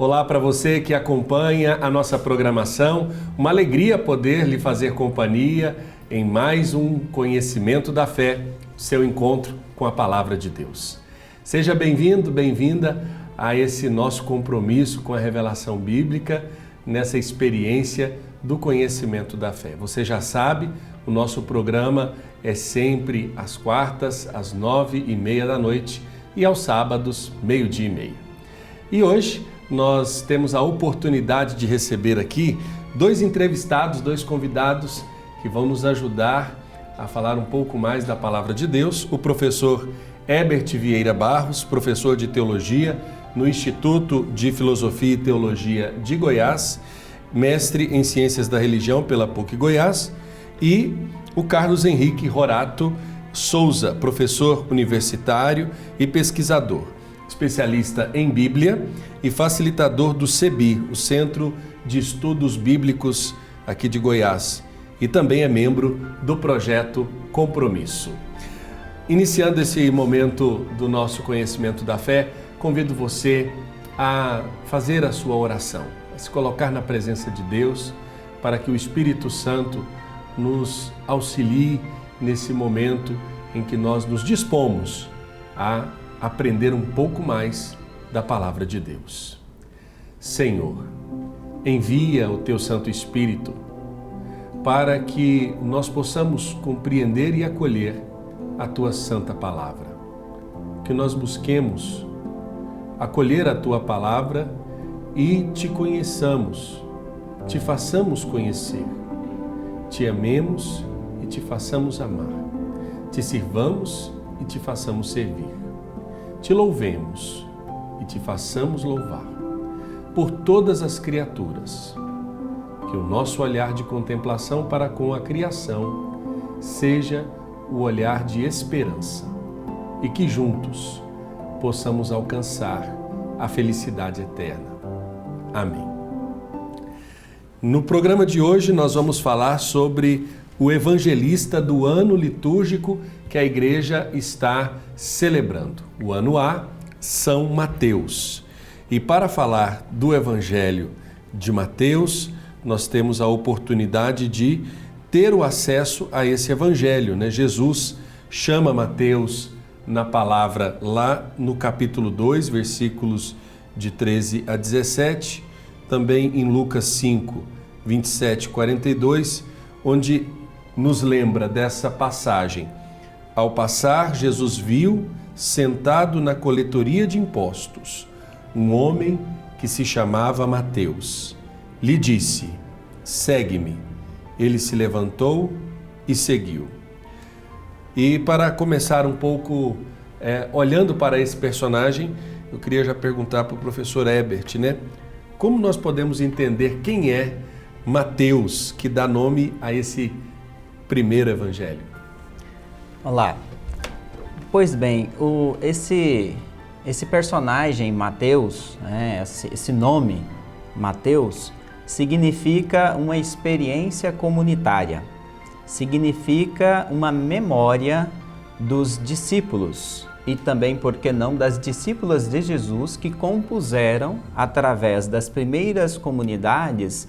Olá para você que acompanha a nossa programação. Uma alegria poder lhe fazer companhia em mais um Conhecimento da Fé, seu encontro com a Palavra de Deus. Seja bem-vindo, bem-vinda a esse nosso compromisso com a revelação bíblica, nessa experiência do conhecimento da fé. Você já sabe, o nosso programa é sempre às quartas, às 9h30 da noite e aos sábados, 12h30. E hoje nós temos a oportunidade de receber aqui dois entrevistados, dois convidados que vão nos ajudar a falar um pouco mais da Palavra de Deus. O professor Herbert Vieira Barros, professor de Teologia no Instituto de Filosofia e Teologia de Goiás, mestre em Ciências da Religião pela PUC Goiás, e o Carlos Henrique Rorato Souza, professor universitário e pesquisador, especialista em Bíblia e facilitador do CEBI, o Centro de Estudos Bíblicos aqui de Goiás, e também é membro do projeto Compromisso. Iniciando esse momento do nosso conhecimento da fé, convido você a fazer a sua oração, a se colocar na presença de Deus, para que o Espírito Santo nos auxilie nesse momento em que nós nos dispomos a aprender um pouco mais da Palavra de Deus. Senhor, envia o Teu Santo Espírito para que nós possamos compreender e acolher a Tua Santa Palavra. Que nós busquemos acolher a Tua Palavra e Te conheçamos, Te façamos conhecer, Te amemos e Te façamos amar, Te sirvamos e Te façamos servir. Te louvemos e Te façamos louvar por todas as criaturas. Que o nosso olhar de contemplação para com a criação seja o olhar de esperança e que juntos possamos alcançar a felicidade eterna. Amém. No programa de hoje nós vamos falar sobre o evangelista do ano litúrgico que a igreja está celebrando. O ano A, São Mateus. E para falar do evangelho de Mateus, nós temos a oportunidade de ter o acesso a esse evangelho, né? Jesus chama Mateus na palavra lá no capítulo 2, versículos de 13 a 17, também em Lucas 5, 27 e 42, onde nos lembra dessa passagem. Ao passar, Jesus viu, sentado na coletoria de impostos, um homem que se chamava Mateus. Lhe disse: segue-me. Ele se levantou e seguiu. E para começar um pouco olhando para esse personagem, eu queria já perguntar para o professor Herbert, né? Como nós podemos entender quem é Mateus, que dá nome a esse primeiro evangelho? Olá. Pois bem, esse personagem Mateus, né, esse nome Mateus, significa uma experiência comunitária, significa uma memória dos discípulos e também, por que não, das discípulas de Jesus que compuseram, através das primeiras comunidades,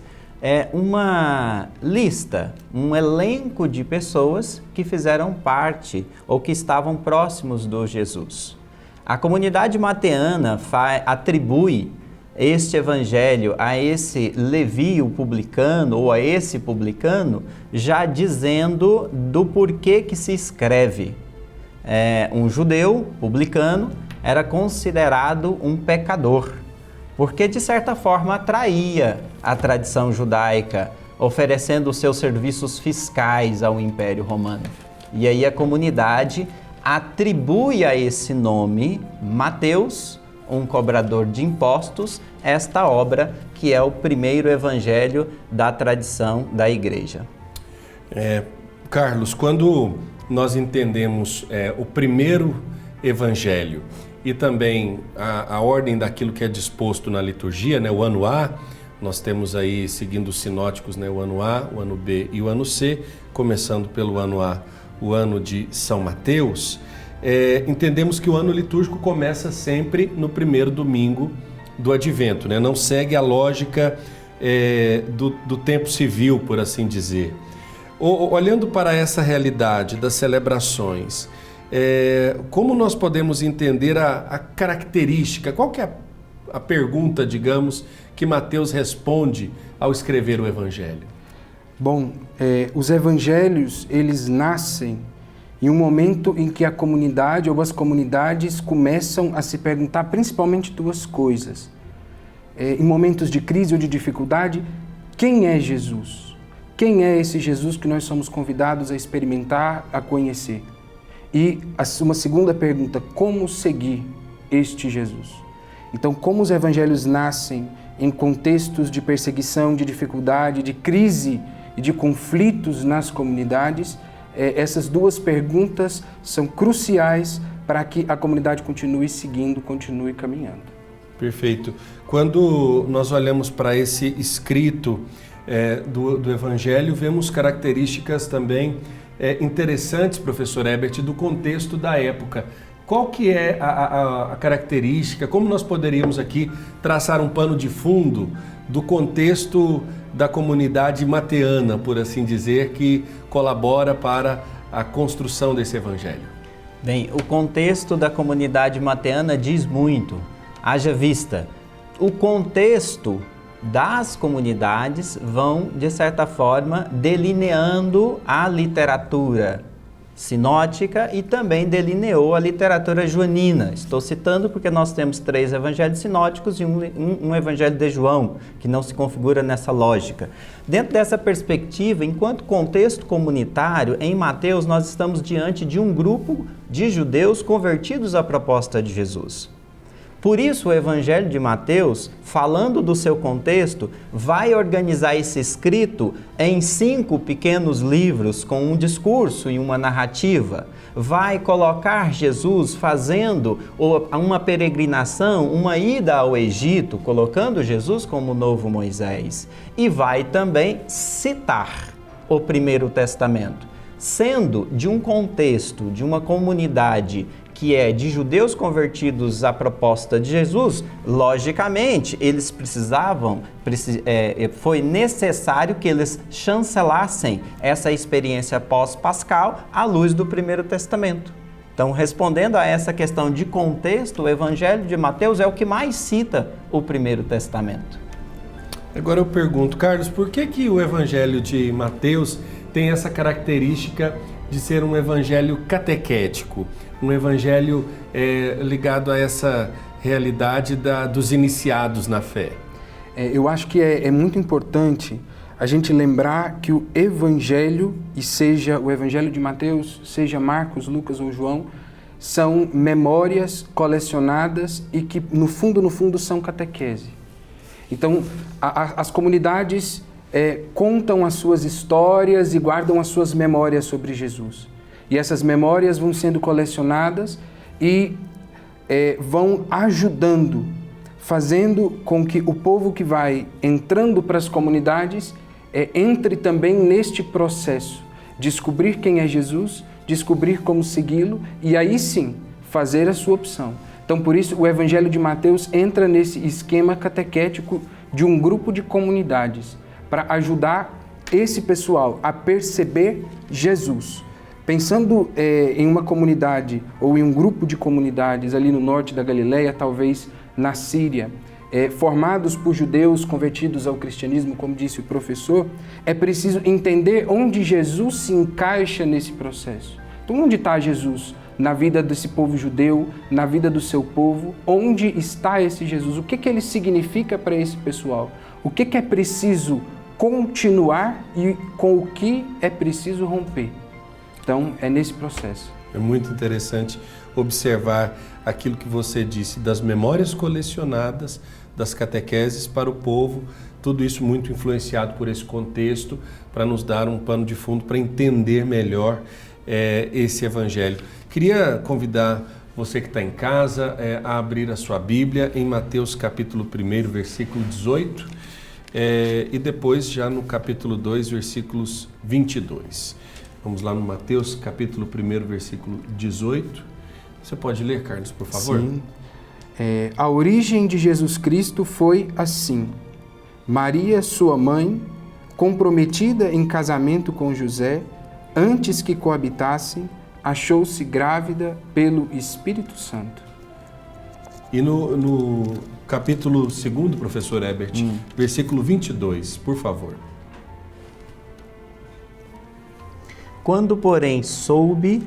uma lista, um elenco de pessoas que fizeram parte ou que estavam próximos do Jesus. A comunidade mateana atribui este evangelho a esse Levi, o publicano, ou a esse publicano, já dizendo do porquê que se escreve. Um judeu publicano era considerado um pecador, porque de certa forma atraía a tradição judaica, oferecendo os seus serviços fiscais ao Império Romano. E aí a comunidade atribui a esse nome, Mateus, um cobrador de impostos, esta obra que é o primeiro evangelho da tradição da igreja. Carlos, quando nós entendemos o primeiro evangelho e também a ordem daquilo que é disposto na liturgia, né, o ano A, nós temos aí, seguindo os sinóticos, né, o ano A, o ano B e o ano C, começando pelo ano A, o ano de São Mateus, entendemos que o ano litúrgico começa sempre no primeiro domingo do advento, né? Não segue a lógica do tempo civil, por assim dizer. Olhando para essa realidade das celebrações, como nós podemos entender a característica, qual que é a pergunta, digamos, que Mateus responde ao escrever o Evangelho? Bom, os Evangelhos, eles nascem em um momento em que a comunidade ou as comunidades começam a se perguntar principalmente duas coisas. Em momentos de crise ou de dificuldade, quem é Jesus? Quem é esse Jesus que nós somos convidados a experimentar, a conhecer? E uma segunda pergunta, como seguir este Jesus? Então, como os Evangelhos nascem em contextos de perseguição, de dificuldade, de crise e de conflitos nas comunidades, essas duas perguntas são cruciais para que a comunidade continue seguindo, continue caminhando. Perfeito. Quando nós olhamos para esse escrito do Evangelho, vemos características também interessantes, professor Herbert, do contexto da época. Qual que é a característica, como nós poderíamos aqui traçar um pano de fundo do contexto da comunidade mateana, por assim dizer, que colabora para a construção desse Evangelho? Bem, o contexto da comunidade mateana diz muito. Haja vista, o contexto das comunidades vão, de certa forma, delineando a literatura sinótica e também delineou a literatura joanina. Estou citando porque nós temos 3 evangelhos sinóticos e um evangelho de João, que não se configura nessa lógica. Dentro dessa perspectiva, enquanto contexto comunitário, em Mateus nós estamos diante de um grupo de judeus convertidos à proposta de Jesus. Por isso, o Evangelho de Mateus, falando do seu contexto, vai organizar esse escrito em 5 pequenos livros com um discurso e uma narrativa. Vai colocar Jesus fazendo uma peregrinação, uma ida ao Egito, colocando Jesus como o novo Moisés. E vai também citar o Primeiro Testamento, sendo de um contexto, de uma comunidade que é de judeus convertidos à proposta de Jesus, logicamente, eles foi necessário que eles chancelassem essa experiência pós-pascal à luz do Primeiro Testamento. Então, respondendo a essa questão de contexto, o Evangelho de Mateus é o que mais cita o Primeiro Testamento. Agora eu pergunto, Carlos, por que o Evangelho de Mateus tem essa característica de ser um evangelho catequético, um evangelho ligado a essa realidade dos iniciados na fé? Eu acho que é muito importante a gente lembrar que o evangelho, e seja o evangelho de Mateus, seja Marcos, Lucas ou João, são memórias colecionadas e que no fundo são catequese. Então, as comunidades contam as suas histórias e guardam as suas memórias sobre Jesus. E essas memórias vão sendo colecionadas e vão ajudando, fazendo com que o povo que vai entrando para as comunidades entre também neste processo, descobrir quem é Jesus, descobrir como segui-lo e aí sim fazer a sua opção. Então, por isso, o Evangelho de Mateus entra nesse esquema catequético de um grupo de comunidades, para ajudar esse pessoal a perceber Jesus. Pensando em uma comunidade ou em um grupo de comunidades ali no norte da Galileia, talvez na Síria, formados por judeus convertidos ao cristianismo, como disse o professor, é preciso entender onde Jesus se encaixa nesse processo. Então, onde está Jesus na vida desse povo judeu, na vida do seu povo? Onde está esse Jesus? O que ele significa para esse pessoal? O que é preciso continuar e com o que é preciso romper? Então, é nesse processo. É muito interessante observar aquilo que você disse, das memórias colecionadas, das catequeses para o povo, tudo isso muito influenciado por esse contexto, para nos dar um pano de fundo, para entender melhor esse Evangelho. Queria convidar você que está em casa a abrir a sua Bíblia em Mateus capítulo 1, versículo 18, e depois já no capítulo 2, versículos 22. Vamos lá no Mateus capítulo 1, versículo 18. Você pode ler, Carlos, por favor? Sim. A origem de Jesus Cristo foi assim. Maria, sua mãe, comprometida em casamento com José, antes que coabitassem, achou-se grávida pelo Espírito Santo. E no capítulo 2, professor Herbert, versículo 22, por favor. Quando, porém, soube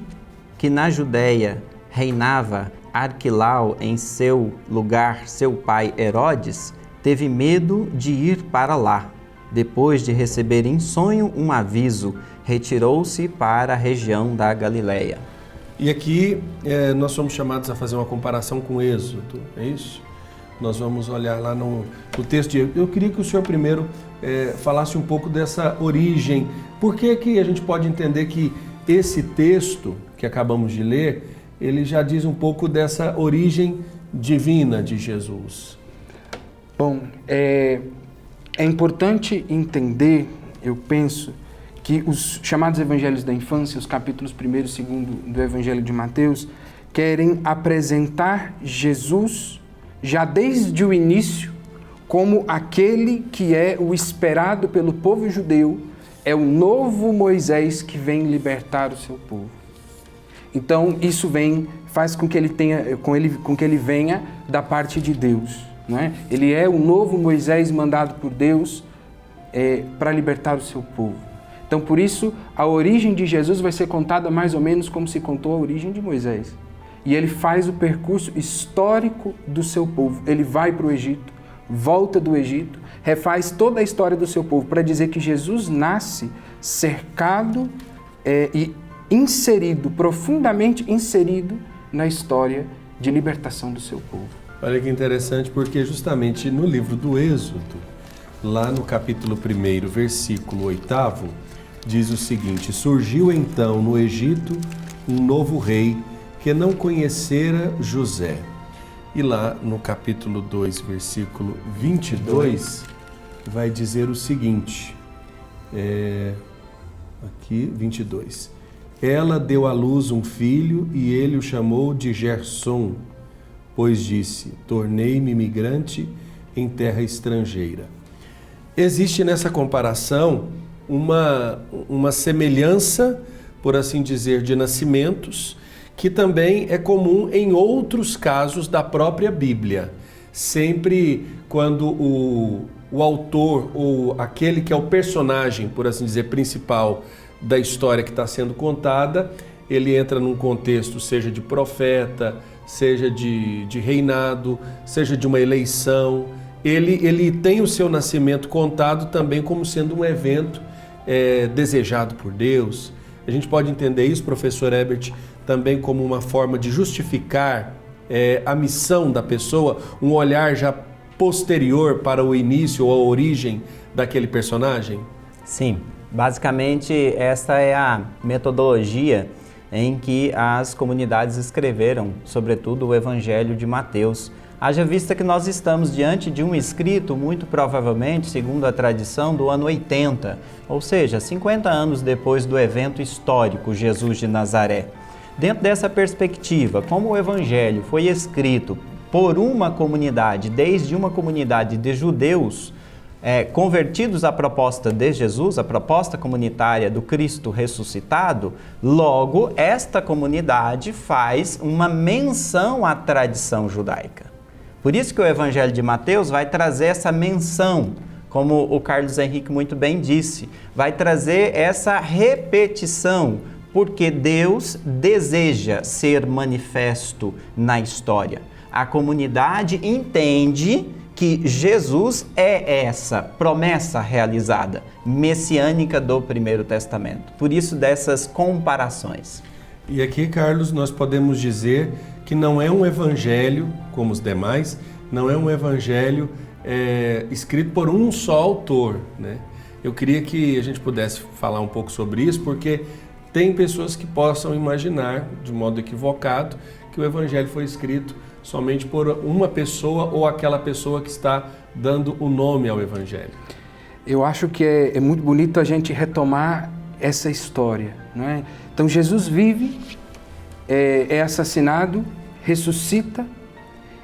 que na Judéia reinava Arquilau em seu lugar seu pai Herodes, teve medo de ir para lá. Depois de receber em sonho um aviso, retirou-se para a região da Galileia. E aqui nós somos chamados a fazer uma comparação com Êxodo, é isso? Nós vamos olhar lá no texto de... Eu queria que o senhor primeiro falasse um pouco dessa origem. Por que a gente pode entender que esse texto que acabamos de ler, ele já diz um pouco dessa origem divina de Jesus? Bom, é importante entender, eu penso, que os chamados evangelhos da infância, os capítulos 1 e 2 do Evangelho de Mateus, querem apresentar Jesus já desde o início como aquele que é o esperado pelo povo judeu, é o novo Moisés que vem libertar o seu povo. Então isso faz com que ele venha da parte de Deus, não é? Ele é o novo Moisés mandado por Deus para libertar o seu povo. Então, por isso, a origem de Jesus vai ser contada mais ou menos como se contou a origem de Moisés. E ele faz o percurso histórico do seu povo. Ele vai para o Egito, volta do Egito, refaz toda a história do seu povo para dizer que Jesus nasce cercado e inserido, profundamente inserido na história de libertação do seu povo. Olha que interessante, porque justamente no livro do Êxodo, lá no capítulo 1, versículo 8, diz o seguinte: surgiu então no Egito um novo rei que não conhecera José. E lá no capítulo 2, versículo 22, vai dizer o seguinte, aqui 22, ela deu à luz um filho e ele o chamou de Gersom, pois disse, tornei-me imigrante em terra estrangeira. Existe nessa comparação uma semelhança, por assim dizer, de nascimentos, que também é comum em outros casos da própria Bíblia. Sempre quando o autor ou aquele que é o personagem, por assim dizer, principal da história que está sendo contada, ele entra num contexto, seja de profeta, seja de reinado, seja de uma eleição. Ele tem o seu nascimento contado também como sendo um evento desejado por Deus. A gente pode entender isso, professor Herbert, também como uma forma de justificar a missão da pessoa, um olhar já posterior para o início ou a origem daquele personagem? Sim, basicamente esta é a metodologia em que as comunidades escreveram, sobretudo o Evangelho de Mateus. Haja vista que nós estamos diante de um escrito, muito provavelmente, segundo a tradição, do ano 80, ou seja, 50 anos depois do evento histórico Jesus de Nazaré. Dentro dessa perspectiva, como o Evangelho foi escrito por uma comunidade, desde uma comunidade de judeus convertidos à proposta de Jesus, a proposta comunitária do Cristo ressuscitado, logo esta comunidade faz uma menção à tradição judaica. Por isso que o Evangelho de Mateus vai trazer essa menção, como o Carlos Henrique muito bem disse, vai trazer essa repetição, porque Deus deseja ser manifesto na história. A comunidade entende que Jesus é essa promessa realizada, messiânica do Primeiro Testamento. Por isso dessas comparações. E aqui, Carlos, nós podemos dizer que não é um evangelho, como os demais, não é um evangelho escrito por um só autor, né? Eu queria que a gente pudesse falar um pouco sobre isso, porque tem pessoas que possam imaginar, de modo equivocado, que o evangelho foi escrito somente por uma pessoa ou aquela pessoa que está dando o nome ao evangelho. Eu acho que é muito bonito a gente retomar essa história, não é? Então Jesus vive, é assassinado, ressuscita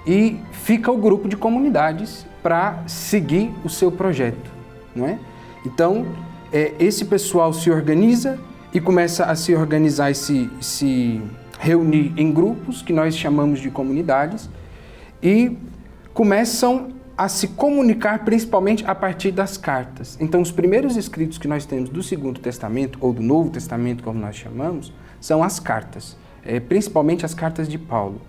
e fica o grupo de comunidades para seguir o seu projeto, não é? Então, esse pessoal se organiza e começa a se organizar e se reunir em grupos que nós chamamos de comunidades e começam a se comunicar principalmente a partir das cartas. Então, os primeiros escritos que nós temos do Segundo Testamento, ou do Novo Testamento, como nós chamamos, são as cartas, principalmente as cartas de Paulo.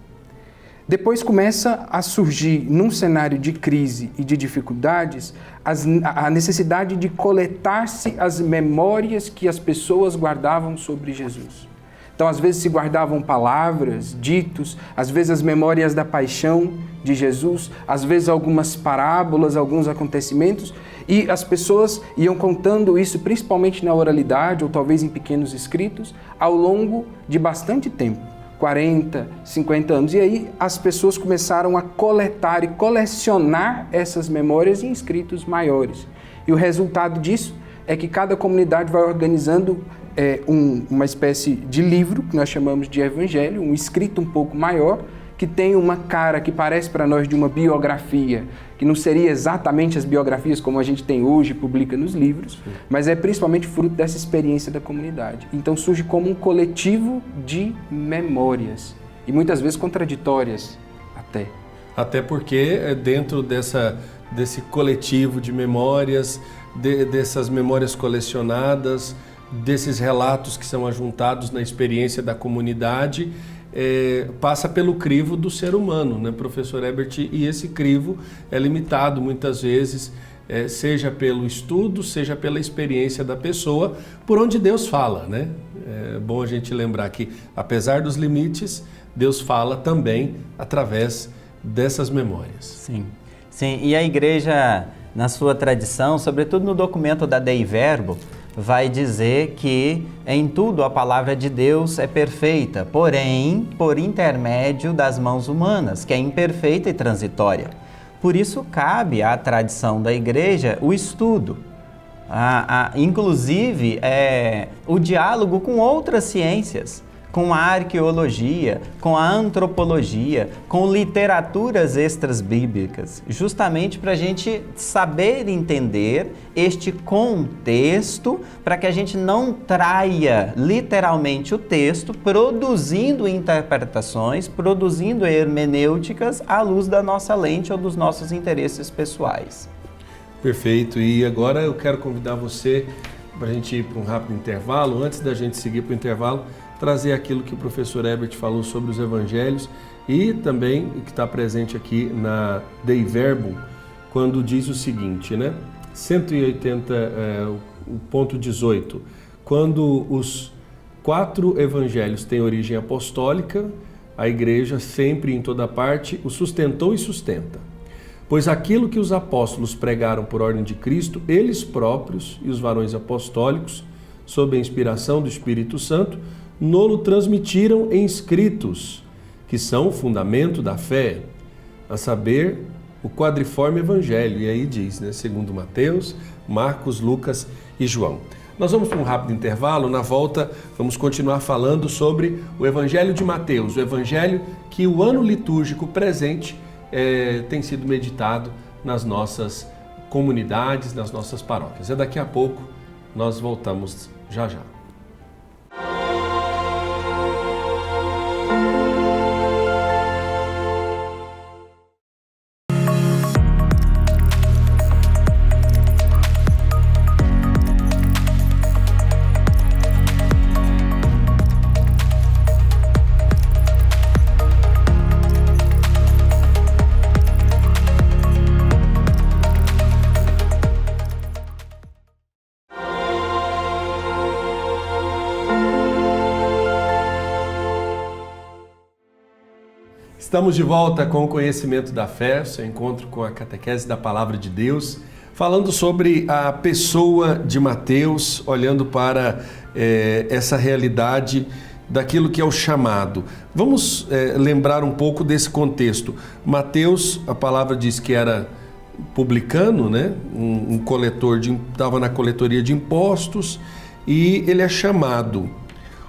Depois começa a surgir, num cenário de crise e de dificuldades, a necessidade de coletar-se as memórias que as pessoas guardavam sobre Jesus. Então, às vezes se guardavam palavras, ditos, às vezes as memórias da paixão de Jesus, às vezes algumas parábolas, alguns acontecimentos, e as pessoas iam contando isso principalmente na oralidade ou talvez em pequenos escritos, ao longo de bastante tempo, 40, 50 anos. E aí as pessoas começaram a coletar e colecionar essas memórias em escritos maiores. E o resultado disso é que cada comunidade vai organizando uma espécie de livro, que nós chamamos de evangelho, um escrito um pouco maior, que tem uma cara que parece para nós de uma biografia, que não seria exatamente as biografias como a gente tem hoje, publica nos livros, mas é principalmente fruto dessa experiência da comunidade. Então surge como um coletivo de memórias, e muitas vezes contraditórias até. Até porque dentro desse coletivo de memórias, dessas memórias colecionadas, desses relatos que são ajuntados na experiência da comunidade, passa pelo crivo do ser humano, né, professor Herbert? E esse crivo é limitado muitas vezes, seja pelo estudo, seja pela experiência da pessoa, por onde Deus fala, né? É bom a gente lembrar que, apesar dos limites, Deus fala também através dessas memórias. Sim, sim. E a igreja, na sua tradição, sobretudo no documento da Dei Verbo, vai dizer que em tudo a palavra de Deus é perfeita, porém por intermédio das mãos humanas, que é imperfeita e transitória. Por isso cabe à tradição da igreja o estudo, inclusive o diálogo com outras ciências, com a arqueologia, com a antropologia, com literaturas extras bíblicas, justamente para a gente saber entender este contexto, para que a gente não traia literalmente o texto, produzindo interpretações, produzindo hermenêuticas à luz da nossa lente ou dos nossos interesses pessoais. Perfeito. E agora eu quero convidar você para a gente ir para um rápido intervalo. Antes da gente seguir para o intervalo, trazer aquilo que o professor Herbert falou sobre os evangelhos e também que está presente aqui na Dei Verbum, quando diz o seguinte, né? 180, o ponto 18, quando os 4 evangelhos têm origem apostólica, a igreja sempre em toda parte o sustentou e sustenta. Pois aquilo que os apóstolos pregaram por ordem de Cristo, eles próprios e os varões apostólicos, sob a inspiração do Espírito Santo, nolo transmitiram em escritos, que são o fundamento da fé, a saber, o quadriforme evangelho. E aí diz, né, segundo Mateus, Marcos, Lucas e João. Nós vamos para um rápido intervalo, na volta vamos continuar falando sobre o evangelho de Mateus, o evangelho que o ano litúrgico presente tem sido meditado nas nossas comunidades, nas nossas paróquias. Daqui a pouco nós voltamos já já. Estamos de volta com o Conhecimento da Fé, seu encontro com a catequese da Palavra de Deus, falando sobre a pessoa de Mateus, olhando para essa realidade daquilo que é o chamado. Vamos lembrar um pouco desse contexto. Mateus, a palavra diz que era publicano, né? Um coletor, estava na coletoria de impostos, e ele é chamado.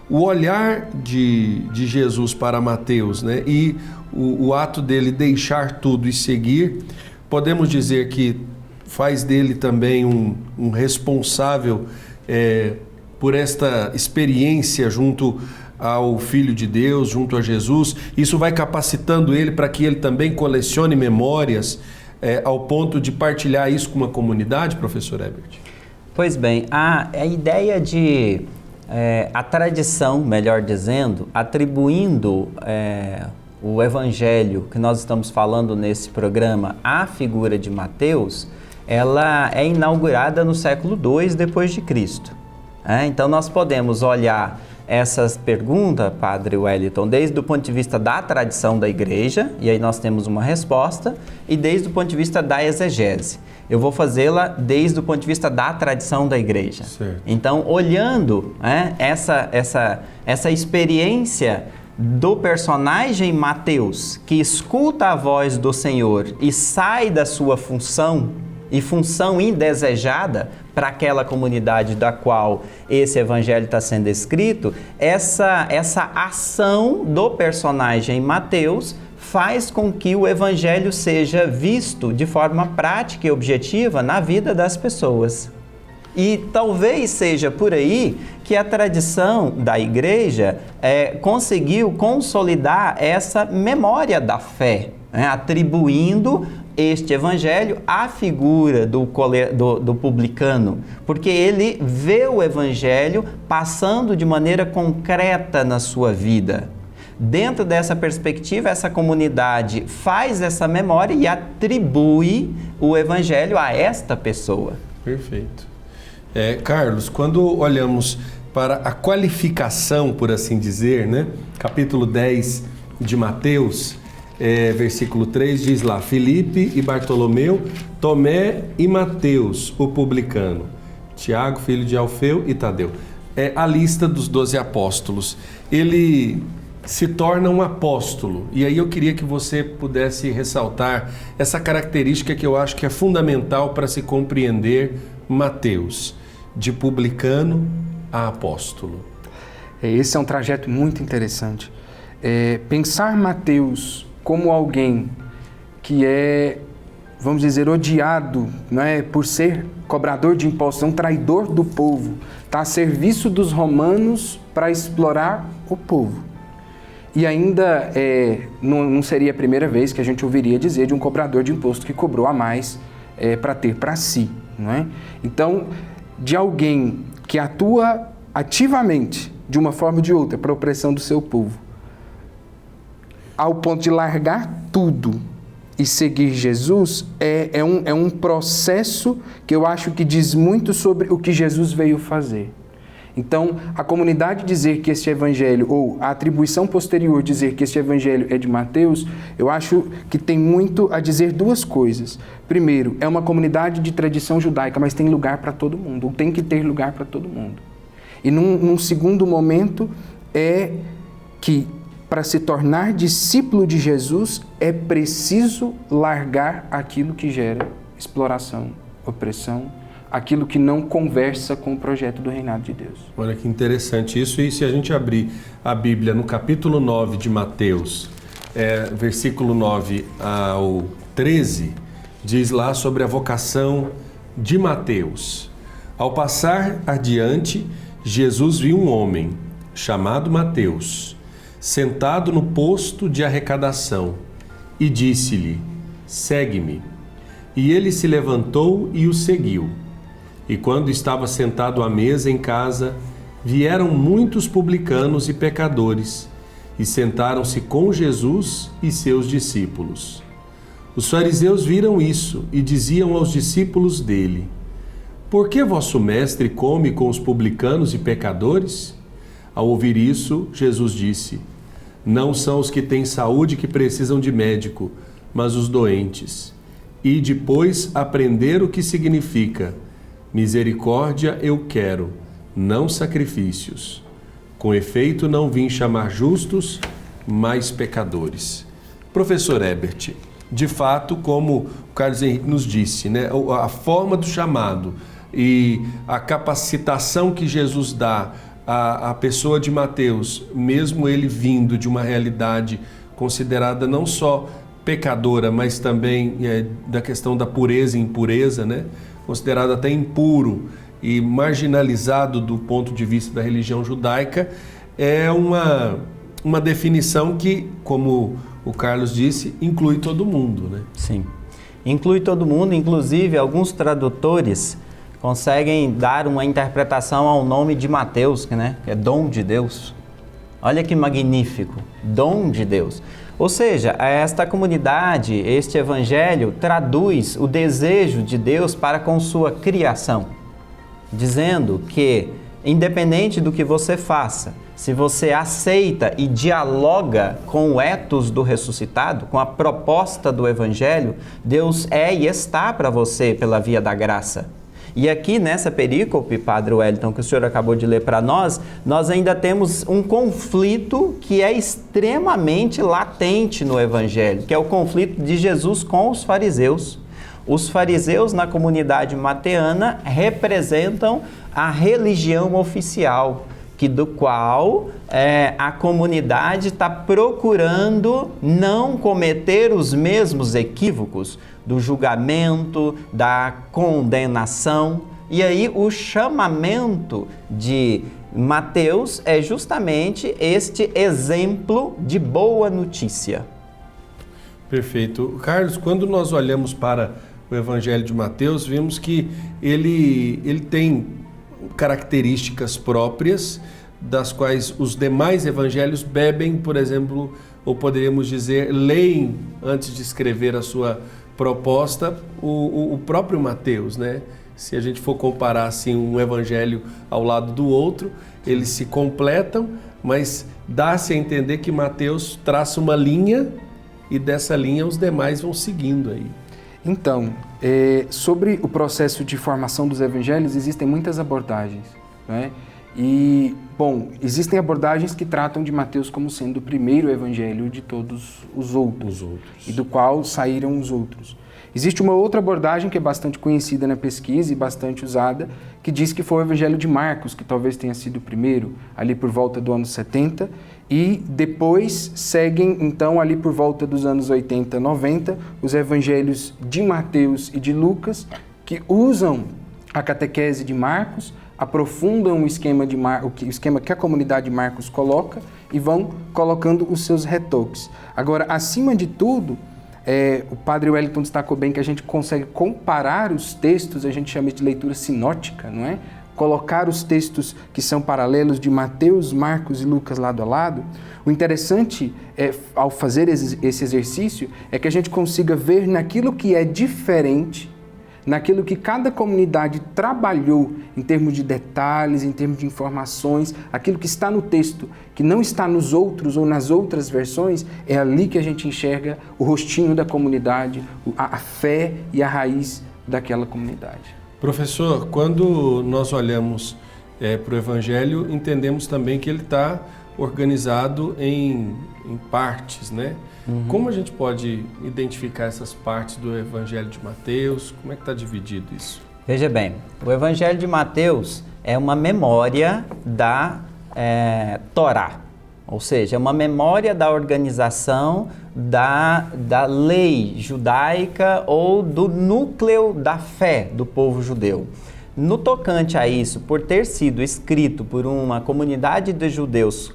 o olhar de Jesus para Mateus, né, e o ato dele deixar tudo e seguir, podemos dizer que faz dele também um responsável por esta experiência junto ao Filho de Deus, junto a Jesus. Isso vai capacitando ele para que ele também colecione memórias ao ponto de partilhar isso com uma comunidade, professor Herbert? Pois bem, a ideia de a tradição, melhor dizendo, atribuindo o evangelho que nós estamos falando nesse programa à figura de Mateus, ela é inaugurada no século II depois de Cristo. Então nós podemos olhar essas perguntas, Padre Wellington, desde o ponto de vista da tradição da igreja, e aí nós temos uma resposta, e desde o ponto de vista da exegese. Eu vou fazê-la desde o ponto de vista da tradição da igreja. Certo. Então, olhando essa experiência do personagem Mateus, que escuta a voz do Senhor e sai da sua função, e função indesejada para aquela comunidade da qual esse evangelho está sendo escrito, essa ação do personagem Mateus faz com que o evangelho seja visto de forma prática e objetiva na vida das pessoas. E talvez seja por aí que a tradição da igreja conseguiu consolidar essa memória da fé, atribuindo este evangelho à figura do publicano, porque ele vê o evangelho passando de maneira concreta na sua vida. Dentro dessa perspectiva, essa comunidade faz essa memória e atribui o evangelho a esta pessoa. Perfeito. Carlos, quando olhamos para a qualificação, por assim dizer, né? Capítulo 10 de Mateus, versículo 3 diz lá: Filipe e Bartolomeu, Tomé e Mateus, o publicano, Tiago, filho de Alfeu e Tadeu. É a lista dos 12 apóstolos. Ele se torna um apóstolo. E aí eu queria que você pudesse ressaltar essa característica que eu acho que é fundamental para se compreender Mateus, de publicano a apóstolo. Esse é um trajeto muito interessante. Pensar Mateus como alguém que é, vamos dizer, odiado, não é, por ser cobrador de impostos, um traidor do povo, está a serviço dos romanos para explorar o povo. E ainda não seria a primeira vez que a gente ouviria dizer de um cobrador de imposto que cobrou a mais para ter para si, não é? Então, de alguém que atua ativamente, de uma forma ou de outra, para a opressão do seu povo, ao ponto de largar tudo e seguir Jesus, é um processo que eu acho que diz muito sobre o que Jesus veio fazer. Então, a comunidade dizer que este evangelho, ou a atribuição posterior dizer que este evangelho é de Mateus, eu acho que tem muito a dizer duas coisas. Primeiro, é uma comunidade de tradição judaica, mas tem lugar para todo mundo, ou tem que ter lugar para todo mundo. E num segundo momento, é que para se tornar discípulo de Jesus, é preciso largar aquilo que gera exploração, opressão, aquilo que não conversa com o projeto do reinado de Deus. Olha que interessante isso. E se a gente abrir a Bíblia no capítulo 9 de Mateus, versículo 9 ao 13, diz lá sobre a vocação de Mateus. Ao passar adiante, Jesus viu um homem chamado Mateus, sentado no posto de arrecadação, e disse-lhe: segue-me. E ele se levantou e o seguiu. E quando estava sentado à mesa em casa, vieram muitos publicanos e pecadores, e sentaram-se com Jesus e seus discípulos. Os fariseus viram isso e diziam aos discípulos dele: por que vosso mestre come com os publicanos e pecadores? Ao ouvir isso, Jesus disse: não são os que têm saúde que precisam de médico, mas os doentes. E depois aprender o que significa: misericórdia eu quero, não sacrifícios. Com efeito, não vim chamar justos, mas pecadores. Professor Herbert, de fato, como o Carlos Henrique nos disse, né, a forma do chamado e a capacitação que Jesus dá a pessoa de Mateus, mesmo ele vindo de uma realidade considerada não só pecadora, mas também da questão da pureza e impureza, né? Considerado até impuro e marginalizado do ponto de vista da religião judaica, é uma definição que, como o Carlos disse, inclui todo mundo, né? Sim, inclui todo mundo, inclusive alguns tradutores conseguem dar uma interpretação ao nome de Mateus, né? Que é dom de Deus. Olha que magnífico, dom de Deus. Ou seja, esta comunidade, este evangelho, traduz o desejo de Deus para com sua criação, dizendo que, independente do que você faça, se você aceita e dialoga com o ethos do ressuscitado, com a proposta do evangelho, Deus é e está para você pela via da graça. E aqui nessa perícope, Padre Wellington, que o senhor acabou de ler para nós ainda temos um conflito que é extremamente latente no Evangelho, que é o conflito de Jesus com os fariseus. Os fariseus na comunidade mateana representam a religião oficial, do qual a comunidade está procurando não cometer os mesmos equívocos do julgamento, da condenação. E aí o chamamento de Mateus é justamente este exemplo de boa notícia. Perfeito. Carlos, quando nós olhamos para o Evangelho de Mateus, vimos que ele tem características próprias, das quais os demais evangelhos bebem, por exemplo, ou poderíamos dizer, leem antes de escrever a sua proposta, o próprio Mateus, né? Se a gente for comparar assim um evangelho ao lado do outro, eles se completam, mas dá-se a entender que Mateus traça uma linha e dessa linha os demais vão seguindo aí. Então, sobre o processo de formação dos evangelhos, existem muitas abordagens, né? E, bom, existem abordagens que tratam de Mateus como sendo o primeiro evangelho de todos os outros. E do qual saíram os outros. Existe uma outra abordagem que é bastante conhecida na pesquisa e bastante usada, que diz que foi o evangelho de Marcos, que talvez tenha sido o primeiro, ali por volta do ano 70, e depois seguem, então, ali por volta dos anos 80, 90, os evangelhos de Mateus e de Lucas, que usam a catequese de Marcos, aprofundam o esquema que a comunidade de Marcos coloca e vão colocando os seus retoques. Agora, acima de tudo, o Padre Wellington destacou bem que a gente consegue comparar os textos, a gente chama de leitura sinótica, não é? Colocar os textos que são paralelos de Mateus, Marcos e Lucas lado a lado. O interessante, ao fazer esse exercício, é que a gente consiga ver naquilo que é diferente, naquilo que cada comunidade trabalhou em termos de detalhes, em termos de informações, aquilo que está no texto, que não está nos outros ou nas outras versões, é ali que a gente enxerga o rostinho da comunidade, a fé e a raiz daquela comunidade. Professor, quando nós olhamos para o Evangelho, entendemos também que ele está organizado em partes, né? Uhum. Como a gente pode identificar essas partes do Evangelho de Mateus? Como é que está dividido isso? Veja bem, o Evangelho de Mateus é uma memória da Torá, ou seja, é uma memória da organização da lei judaica ou do núcleo da fé do povo judeu. No tocante a isso, por ter sido escrito por uma comunidade de judeus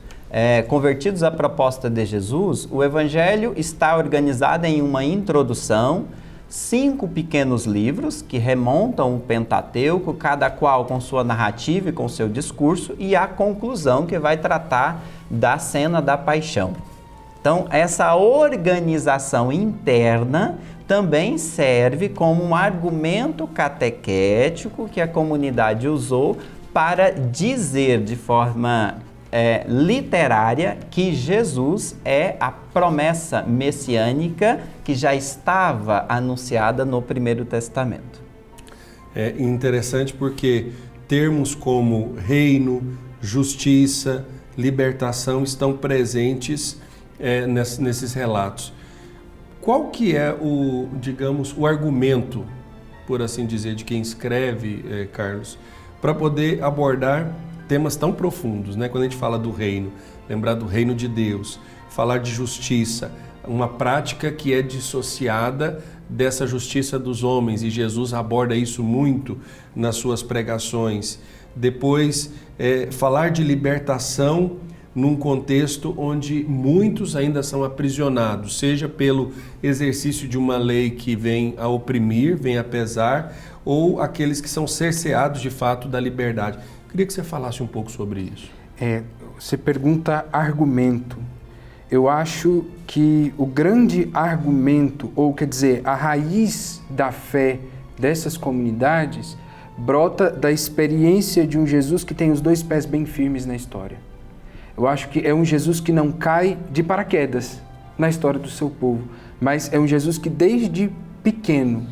convertidos à proposta de Jesus, o Evangelho está organizado em uma introdução, 5 pequenos livros que remontam o Pentateuco, cada qual com sua narrativa e com seu discurso, e a conclusão que vai tratar da cena da paixão. Então, essa organização interna também serve como um argumento catequético que a comunidade usou para dizer de forma literária que Jesus é a promessa messiânica que já estava anunciada no Primeiro Testamento. É interessante porque termos como reino, justiça, libertação estão presentes nesses relatos. Qual que é o argumento, por assim dizer, de quem escreve, Carlos, para poder abordar temas tão profundos, né? Quando a gente fala do reino, lembrar do reino de Deus, falar de justiça, uma prática que é dissociada dessa justiça dos homens, e Jesus aborda isso muito nas suas pregações. Depois, falar de libertação num contexto onde muitos ainda são aprisionados, seja pelo exercício de uma lei que vem a oprimir, vem a pesar, ou aqueles que são cerceados de fato da liberdade. Queria que você falasse um pouco sobre isso. Você pergunta argumento. Eu acho que o grande argumento, ou quer dizer, a raiz da fé dessas comunidades brota da experiência de um Jesus que tem os 2 pés bem firmes na história. Eu acho que é um Jesus que não cai de paraquedas na história do seu povo, mas é um Jesus que desde pequeno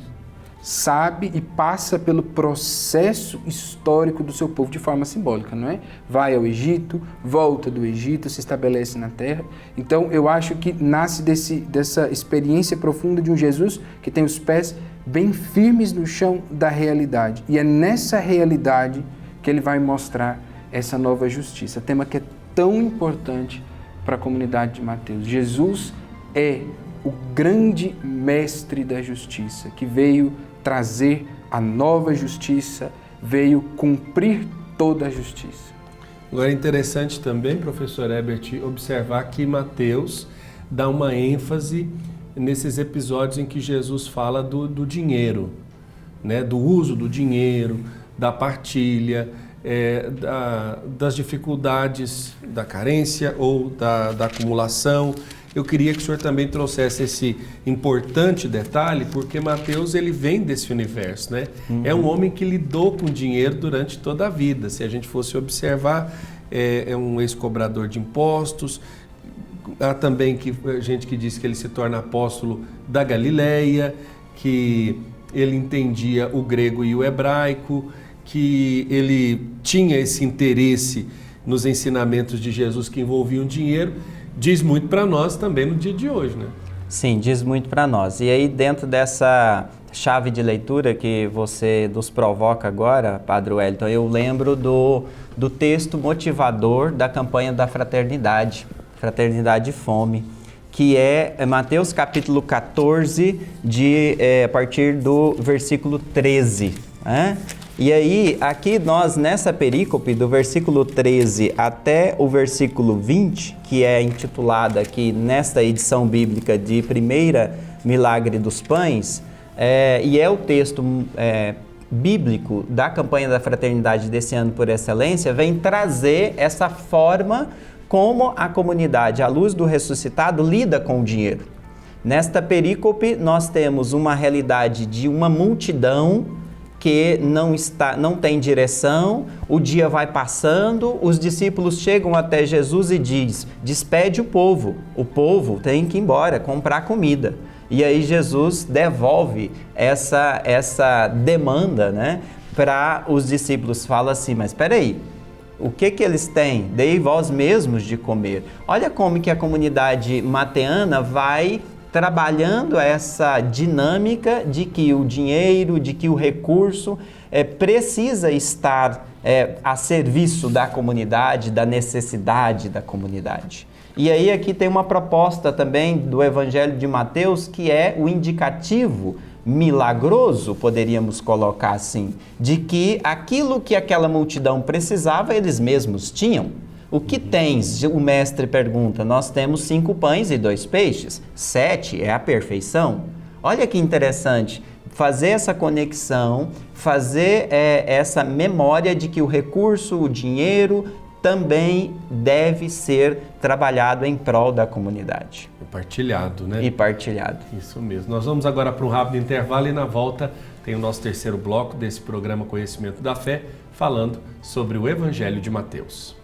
sabe e passa pelo processo histórico do seu povo de forma simbólica, não é? Vai ao Egito, volta do Egito, se estabelece na terra. Então eu acho que nasce dessa experiência profunda de um Jesus que tem os pés bem firmes no chão da realidade. E é nessa realidade que ele vai mostrar essa nova justiça, tema que é tão importante para a comunidade de Mateus. Jesus é o grande mestre da justiça, que veio trazer a nova justiça, veio cumprir toda a justiça. Agora é interessante também, professor Herbert, observar que Mateus dá uma ênfase nesses episódios em que Jesus fala do dinheiro, né? Do uso do dinheiro, da partilha, das dificuldades da carência ou da acumulação. Eu queria que o senhor também trouxesse esse importante detalhe, porque Mateus ele vem desse universo, né? É um homem que lidou com dinheiro durante toda a vida. Se a gente fosse observar, é um ex-cobrador de impostos. Há também gente que diz que ele se torna apóstolo da Galileia, que ele entendia o grego e o hebraico, que ele tinha esse interesse nos ensinamentos de Jesus que envolviam dinheiro. Diz muito para nós também no dia de hoje, né? Sim, diz muito para nós. E aí, dentro dessa chave de leitura que você nos provoca agora, Padre Wellington, eu lembro do texto motivador da campanha da Fraternidade e Fome, que é Mateus capítulo 14, a partir do versículo 13, né? E aí, aqui nós, nessa perícope, do versículo 13 até o versículo 20, que é intitulada aqui nesta edição bíblica de Primeira Milagre dos Pães, e é o texto bíblico da campanha da Fraternidade desse ano por excelência, vem trazer essa forma como a comunidade, à luz do ressuscitado, lida com o dinheiro. Nesta perícope, nós temos uma realidade de uma multidão que não tem direção, o dia vai passando, os discípulos chegam até Jesus e diz: despede o povo tem que ir embora, comprar comida. E aí Jesus devolve essa demanda, né, para os discípulos, fala assim: mas espera aí, o que eles têm? Dei vós mesmos de comer. Olha como que a comunidade mateana vai trabalhando essa dinâmica de que o dinheiro, de que o recurso precisa estar a serviço da comunidade, da necessidade da comunidade. E aí aqui tem uma proposta também do Evangelho de Mateus, que é o indicativo milagroso, poderíamos colocar assim, de que aquilo que aquela multidão precisava, eles mesmos tinham. O que tens? O mestre pergunta. Nós temos 5 pães e 2 peixes. 7 é a perfeição. Olha que interessante. Fazer essa conexão, fazer essa memória de que o recurso, o dinheiro, também deve ser trabalhado em prol da comunidade. E partilhado, né? E partilhado. Isso mesmo. Nós vamos agora para um rápido intervalo e na volta tem o nosso terceiro bloco desse programa Conhecimento da Fé, falando sobre o Evangelho de Mateus.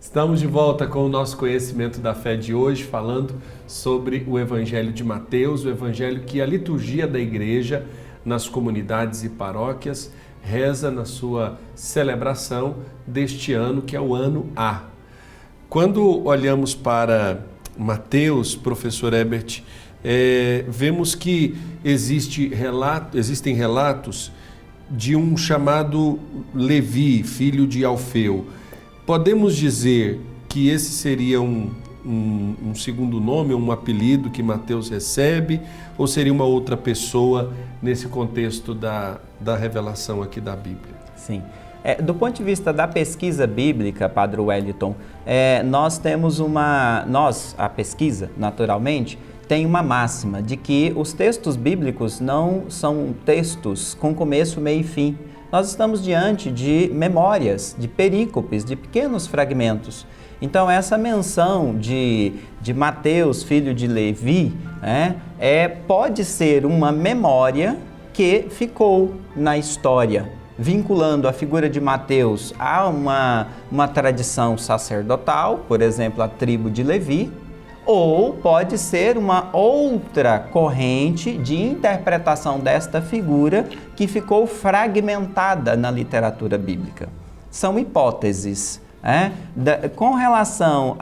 Estamos de volta com o nosso conhecimento da fé de hoje, falando sobre o Evangelho de Mateus, o Evangelho que a liturgia da igreja, nas comunidades e paróquias, reza na sua celebração deste ano, que é o ano A. Quando olhamos para Mateus, professor Herbert, vemos que existem relatos de um chamado Levi, filho de Alfeu. Podemos dizer que esse seria um segundo nome, um apelido que Mateus recebe, ou seria uma outra pessoa nesse contexto da revelação aqui da Bíblia? Sim. Do ponto de vista da pesquisa bíblica, Padre Wellington, a pesquisa, naturalmente, tem uma máxima de que os textos bíblicos não são textos com começo, meio e fim. Nós estamos diante de memórias, de perícopes, de pequenos fragmentos. Então, essa menção de Mateus, filho de Levi, pode ser uma memória que ficou na história, vinculando a figura de Mateus a uma tradição sacerdotal, por exemplo, a tribo de Levi, ou pode ser uma outra corrente de interpretação desta figura que ficou fragmentada na literatura bíblica. São hipóteses. Com relação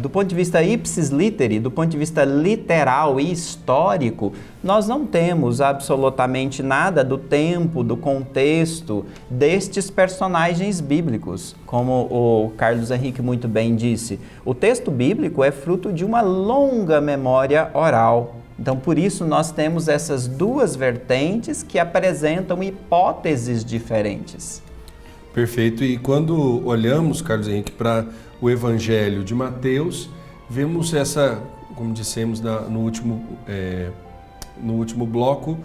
do ponto de vista ipsis literi, do ponto de vista literal e histórico, nós não temos absolutamente nada do tempo, do contexto destes personagens bíblicos. Como o Carlos Henrique muito bem disse, o texto bíblico é fruto de uma longa memória oral. Então, por isso, nós temos essas duas vertentes que apresentam hipóteses diferentes. Perfeito. E quando olhamos, Carlos Henrique, para o Evangelho de Mateus, vemos essa, como dissemos no último bloco,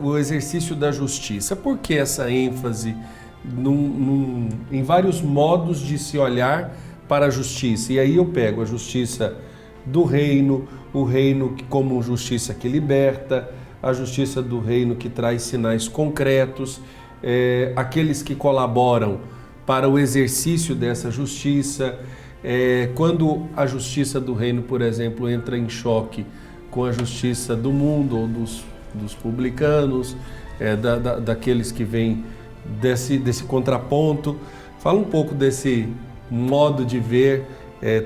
o exercício da justiça. Por que essa ênfase em vários modos de se olhar para a justiça? E aí eu pego a justiça do reino, o reino como justiça que liberta, a justiça do reino que traz sinais concretos, aqueles que colaboram para o exercício dessa justiça, quando a justiça do reino, por exemplo, entra em choque com a justiça do mundo ou dos publicanos, daqueles que vêm desse contraponto. Fala um pouco desse modo de ver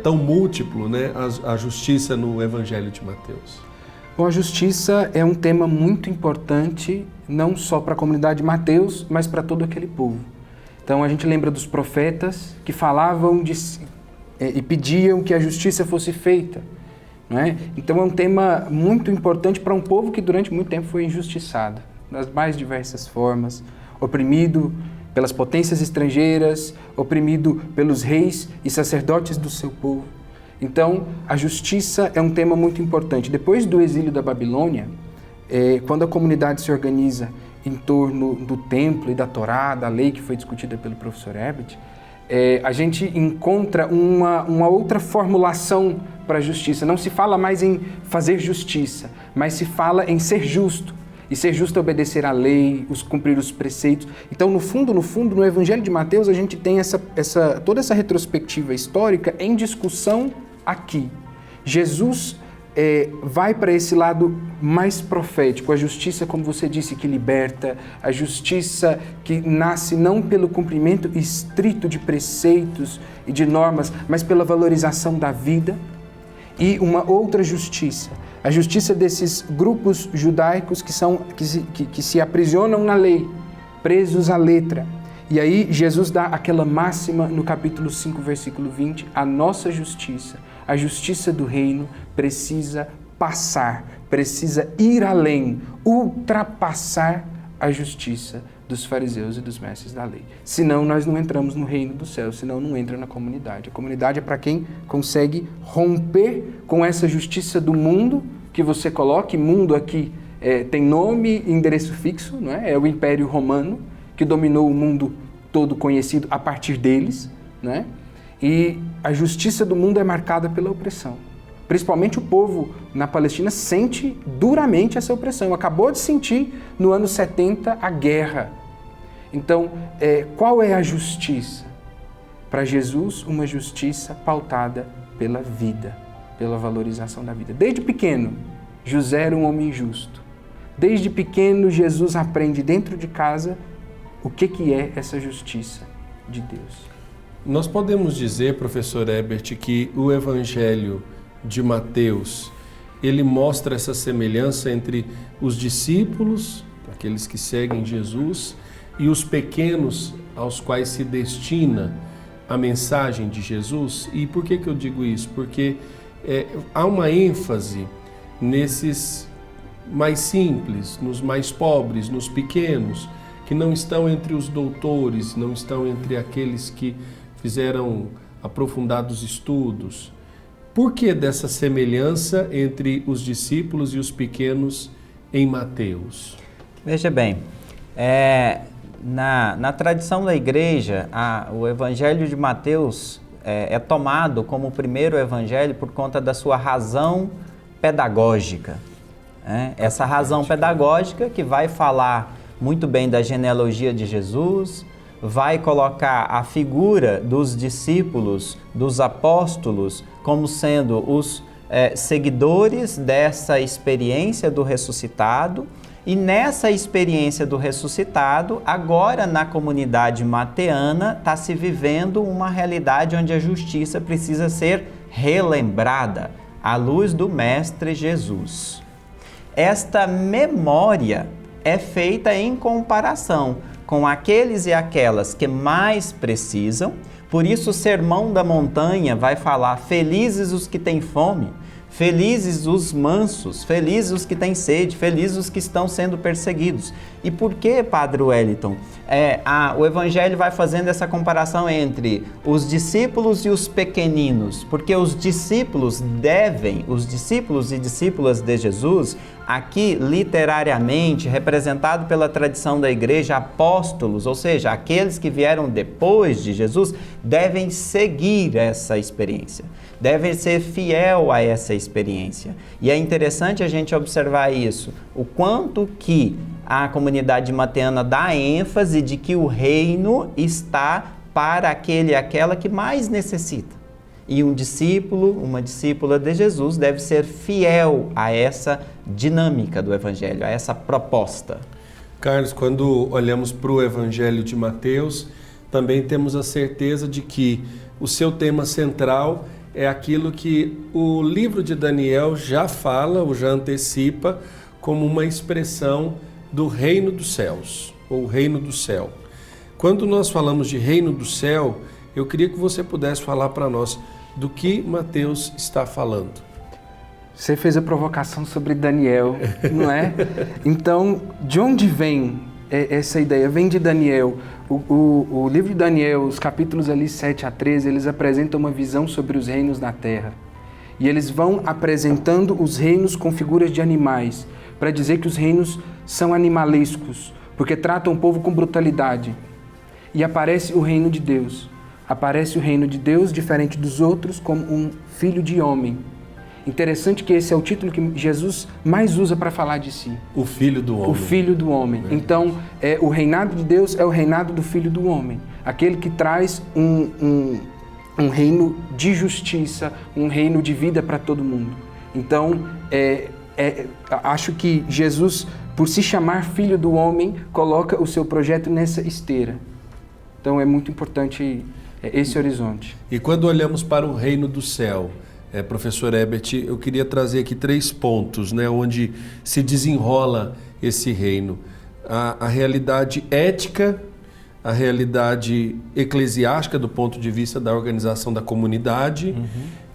tão múltiplo, né, a justiça no Evangelho de Mateus. Bom, a justiça é um tema muito importante, não só para a comunidade de Mateus, mas para todo aquele povo. Então a gente lembra dos profetas que falavam e pediam que a justiça fosse feita, não é? Então é um tema muito importante para um povo que durante muito tempo foi injustiçado, das mais diversas formas, oprimido pelas potências estrangeiras, oprimido pelos reis e sacerdotes do seu povo. Então, a justiça é um tema muito importante. Depois do exílio da Babilônia, quando a comunidade se organiza em torno do templo e da Torá, da lei que foi discutida pelo professor Herbert, a gente encontra uma outra formulação para a justiça. Não se fala mais em fazer justiça, mas se fala em ser justo. E ser justo é obedecer à lei, cumprir os preceitos. Então, no fundo, no Evangelho de Mateus, a gente tem toda essa retrospectiva histórica em discussão aqui. Jesus vai para esse lado mais profético, a justiça, como você disse, que liberta, a justiça que nasce não pelo cumprimento estrito de preceitos e de normas, mas pela valorização da vida. E uma outra justiça, a justiça desses grupos judaicos que se aprisionam na lei, presos à letra. E aí Jesus dá aquela máxima no capítulo 5, versículo 20, a nossa justiça, a justiça do reino precisa passar, precisa ir além, ultrapassar a justiça dos fariseus e dos mestres da lei. Senão nós não entramos no reino do céu, senão não entra na comunidade. A comunidade é para quem consegue romper com essa justiça do mundo que você coloca, e mundo aqui tem nome e endereço fixo, não é? É o Império Romano, que dominou o mundo todo conhecido a partir deles, né? E a justiça do mundo é marcada pela opressão. Principalmente o povo na Palestina sente duramente essa opressão. Acabou de sentir no ano 70 a guerra. Então, qual é a justiça? para Jesus uma justiça pautada pela vida, pela valorização da vida. Desde pequeno, José era um homem justo. Desde pequeno, Jesus aprende dentro de casa o que é essa justiça de Deus. Nós podemos dizer, professor Herbert, que o Evangelho de Mateus, ele mostra essa semelhança entre os discípulos, aqueles que seguem Jesus, e os pequenos aos quais se destina a mensagem de Jesus. E por que eu digo isso? Porque há uma ênfase nesses mais simples, nos mais pobres, nos pequenos, que não estão entre os doutores, não estão entre aqueles que fizeram aprofundados estudos. Por que dessa semelhança entre os discípulos e os pequenos em Mateus? Veja bem, na tradição da igreja, o Evangelho de Mateus é tomado como o primeiro evangelho por conta da sua razão pedagógica. Essa razão pedagógica que vai falar muito bem da genealogia de Jesus, vai colocar a figura dos discípulos, dos apóstolos, como sendo os seguidores dessa experiência do ressuscitado. E nessa experiência do ressuscitado, agora na comunidade mateana, está se vivendo uma realidade onde a justiça precisa ser relembrada à luz do Mestre Jesus. Esta memória é feita em comparação com aqueles e aquelas que mais precisam. Por isso o Sermão da Montanha vai falar: felizes os que têm fome, felizes os mansos, felizes os que têm sede, felizes os que estão sendo perseguidos. E por que, Padre Wellington, o Evangelho vai fazendo essa comparação entre os discípulos e os pequeninos? Porque os discípulos e discípulas de Jesus, aqui literariamente representado pela tradição da igreja, apóstolos, ou seja, aqueles que vieram depois de Jesus, devem seguir essa experiência, devem ser fiel a essa experiência. E é interessante a gente observar isso, o quanto que a comunidade mateana dá ênfase de que o reino está para aquele e aquela que mais necessita. E um discípulo, uma discípula de Jesus deve ser fiel a essa dinâmica do Evangelho, a essa proposta. Carlos, quando olhamos para o Evangelho de Mateus, também temos a certeza de que o seu tema central é aquilo que o livro de Daniel já fala, ou já antecipa, como uma expressão do reino dos céus, ou reino do céu. Quando nós falamos de reino do céu, eu queria que você pudesse falar para nós do que Mateus está falando. Você fez a provocação sobre Daniel, não é? Então, de onde vem essa ideia? Vem de Daniel. O livro de Daniel, os capítulos ali 7 a 13, eles apresentam uma visão sobre os reinos na terra. E eles vão apresentando os reinos com figuras de animais, para dizer que os reinos são animalescos, porque tratam o povo com brutalidade. E aparece o reino de Deus. Aparece o reino de Deus, diferente dos outros, como um filho de homem. Interessante que esse é o título que Jesus mais usa para falar de si. O Filho do Homem. O Filho do Homem. Então, o reinado de Deus é o reinado do Filho do Homem. Aquele que traz um reino de justiça, um reino de vida para todo mundo. Então, acho que Jesus, por se chamar Filho do Homem, coloca o seu projeto nessa esteira. Então, é muito importante esse horizonte. E quando olhamos para o reino do céu, professor Herbert, eu queria trazer aqui 3 pontos, onde se desenrola esse reino. A realidade ética, a realidade eclesiástica do ponto de vista da organização da comunidade,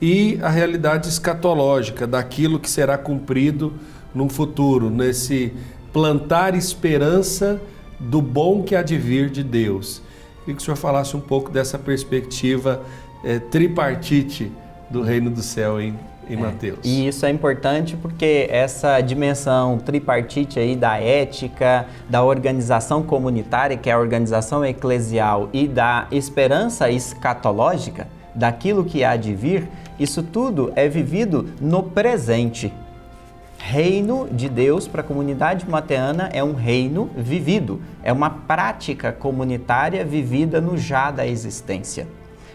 e a realidade escatológica, daquilo que será cumprido no futuro, nesse plantar esperança do bom que há de vir de Deus. Queria que o senhor falasse um pouco dessa perspectiva tripartite do reino do céu em Mateus. E isso é importante porque essa dimensão tripartite aí da ética, da organização comunitária, que é a organização eclesial, e da esperança escatológica, daquilo que há de vir, isso tudo é vivido no presente. Reino de Deus para a comunidade mateana é um reino vivido, é uma prática comunitária vivida no já da existência.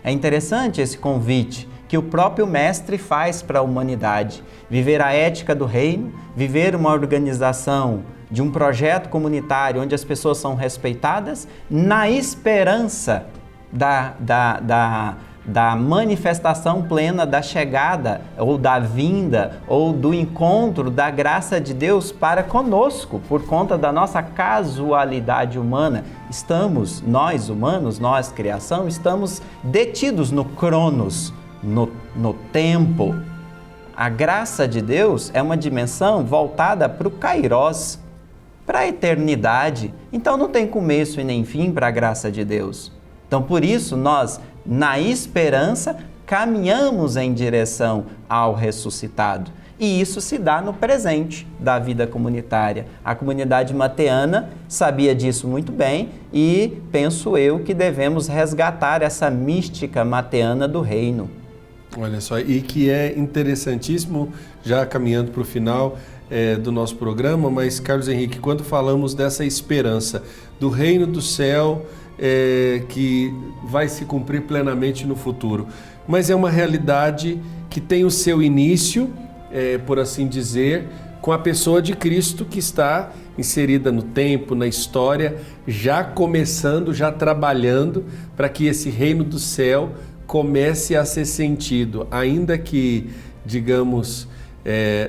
É interessante esse convite que o próprio Mestre faz para a humanidade. Viver a ética do reino, viver uma organização de um projeto comunitário onde as pessoas são respeitadas, na esperança da manifestação plena da chegada, ou da vinda, ou do encontro da graça de Deus para conosco, por conta da nossa casualidade humana. Estamos, nós humanos, nós criação, estamos detidos no cronos, no tempo. A graça de Deus é uma dimensão voltada para o kairos, para a eternidade. Então não tem começo e nem fim para a graça de Deus. Então por isso nós, na esperança, caminhamos em direção ao ressuscitado. E isso se dá no presente da vida comunitária. A comunidade mateana sabia disso muito bem e penso eu que devemos resgatar essa mística mateana do reino. Olha só, e que é interessantíssimo, já caminhando para o final do nosso programa, mas Carlos Henrique, quando falamos dessa esperança do reino do céu, que vai se cumprir plenamente no futuro, mas é uma realidade que tem o seu início, por assim dizer, com a pessoa de Cristo que está inserida no tempo, na história, já começando, já trabalhando para que esse reino do céu comece a ser sentido, ainda que, digamos,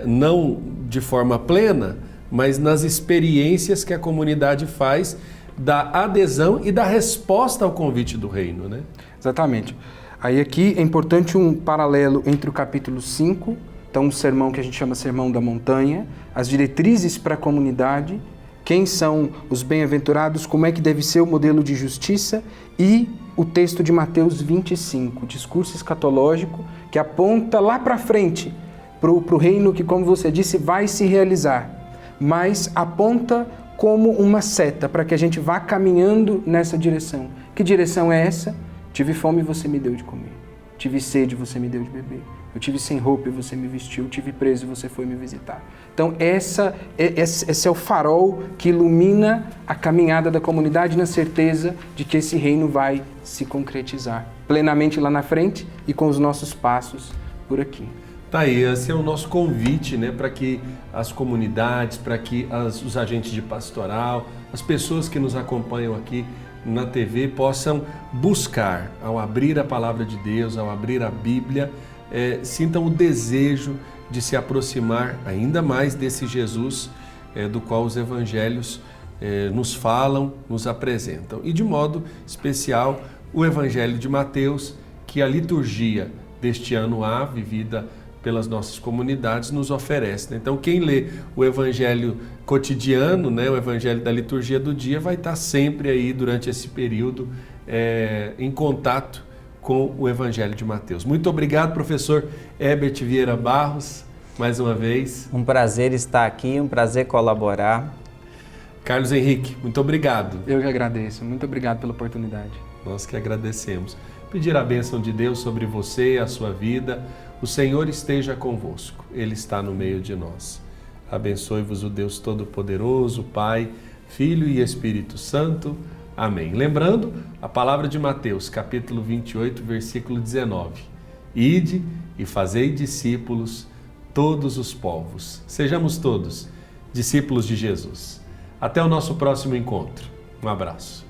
não de forma plena, mas nas experiências que a comunidade faz da adesão e da resposta ao convite do reino, né? Exatamente. Aí aqui é importante um paralelo entre o capítulo 5, então um sermão que a gente chama Sermão da Montanha, as diretrizes para a comunidade, quem são os bem-aventurados, como é que deve ser o modelo de justiça, e o texto de Mateus 25, discurso escatológico, que aponta lá para frente, para o reino que, como você disse, vai se realizar, mas aponta como uma seta para que a gente vá caminhando nessa direção. Que direção é essa? Tive fome e você me deu de comer. Tive sede e você me deu de beber. Eu tive sem roupa e você me vestiu. Tive preso e você foi me visitar. Então esse é o farol que ilumina a caminhada da comunidade na certeza de que esse reino vai se concretizar plenamente lá na frente e com os nossos passos por aqui. Tá aí, esse é o nosso convite, né, para que as comunidades, para que os agentes de pastoral, as pessoas que nos acompanham aqui na TV possam buscar, ao abrir a palavra de Deus, ao abrir a Bíblia, sintam o desejo de se aproximar ainda mais desse Jesus do qual os evangelhos nos falam, nos apresentam. E de modo especial, o Evangelho de Mateus, que a liturgia deste ano A, vivida pelas nossas comunidades, nos oferece. Então, quem lê o Evangelho cotidiano, né, o Evangelho da liturgia do dia, vai estar sempre aí, durante esse período, em contato com o Evangelho de Mateus. Muito obrigado, professor Herbert Vieira Barros, mais uma vez. Um prazer estar aqui, um prazer colaborar. Carlos Henrique, muito obrigado. Eu que agradeço, muito obrigado pela oportunidade. Nós que agradecemos. Pedir a bênção de Deus sobre você, a sua vida. O Senhor esteja convosco, Ele está no meio de nós. Abençoe-vos o Deus Todo-Poderoso, Pai, Filho e Espírito Santo. Amém. Lembrando a palavra de Mateus, capítulo 28, versículo 19. Ide e fazei discípulos todos os povos. Sejamos todos discípulos de Jesus. Até o nosso próximo encontro. Um abraço.